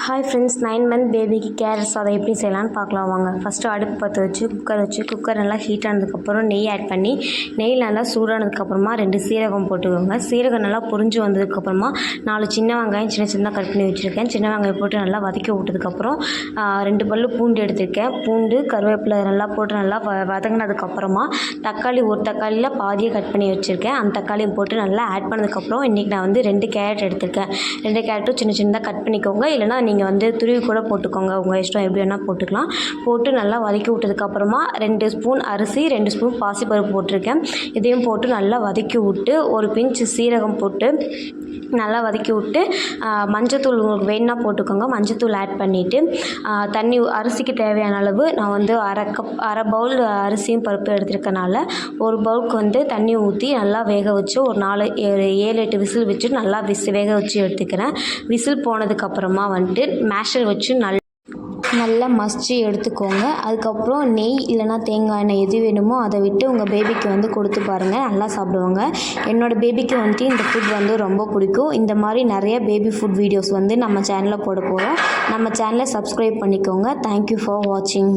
Hi friends, 9 month பேபிக்கு carrot சாதம் எப்படி செய்யலான்னு பார்க்கலாம் வாங்க. ஃபஸ்ட்டு அடுப்பு பற்ற வச்சு குக்கர் நல்லா ஹீட் ஆனதுக்கப்புறம் நெய் ஆட் பண்ணி நெய் நல்லா சூடானதுக்கப்புறமா 2 சீரகம் போட்டுக்கோங்க. சீரகம் நல்லா பொரிஞ்சு வந்ததுக்கப்புறமா 4 சின்ன வெங்காயம் சின்ன கட் பண்ணி வச்சுருக்கேன். சின்ன வெங்காயம் போட்டு நல்லா வதக்கி விட்டதுக்கப்புறம் 2 பல்லு பூண்டு எடுத்திருக்கேன். பூண்டு கருவேப்பிலை நல்லா போட்டு நல்லா வதங்கினதுக்கப்புறமா தக்காளி, ஒரு தக்காளியில் பாதியை கட் பண்ணி வச்சுருக்கேன். அந்த தக்காளியும் போட்டு நல்லா ஆட் பண்ணதுக்கப்புறம் இன்றைக்கி நான் வந்து 2 கேரட் எடுத்திருக்கேன். 2 கேரட்டும் சின்னதாக கட் பண்ணிக்கோங்க. இல்லைனா நீங்கள் வந்து துருவி கூட போட்டுக்கோங்க, உங்கள் இஷ்டம், எப்படி வேணால் போட்டுக்கலாம். போட்டு நல்லா வதக்கி விட்டதுக்கப்புறமா 2 ஸ்பூன் அரிசி 2 ஸ்பூன் பாசிப்பருப்பு போட்டிருக்கேன். இதையும் போட்டு நல்லா வதக்கி விட்டு ஒரு பிஞ்ச் சீரகம் போட்டு நல்லா வதக்கி விட்டு மஞ்சத்தூள் உங்களுக்கு வேணுன்னா போட்டுக்கோங்க. மஞ்சத்தூள் ஆட் பண்ணிவிட்டு தண்ணி, அரிசிக்கு தேவையான அளவு நான் வந்து அரை பவுல் அரிசியும் பருப்பு எடுத்துருக்கனால ஒரு பவுலுக்கு வந்து தண்ணி ஊற்றி நல்லா வேக வச்சு ஒரு 7-8 விசில் வச்சு நல்லா வேக வச்சு எடுத்துக்கிறேன். விசில் போனதுக்கப்புறமா வந்துட்டு மேஷர் வச்சு நல்லா மசிச்சு எடுத்துக்கோங்க. அதுக்கப்புறம் நெய் இல்லைனா தேங்காய் எண்ணெய் எது வேணுமோ அதை விட்டு உங்கள் பேபிக்கு வந்து கொடுத்து பாருங்கள், நல்லா சாப்பிடுவாங்க. என்னோடய பேபிக்கு வந்துட்டு இந்த ஃபுட் வந்து ரொம்ப பிடிக்கும். இந்த மாதிரி நிறைய பேபி ஃபுட் வீடியோஸ் வந்து நம்ம சேனலில் போட போகிறோம். நம்ம சேனலை சப்ஸ்கிரைப் பண்ணிக்கோங்க. தேங்க்யூ ஃபார் வாட்சிங்.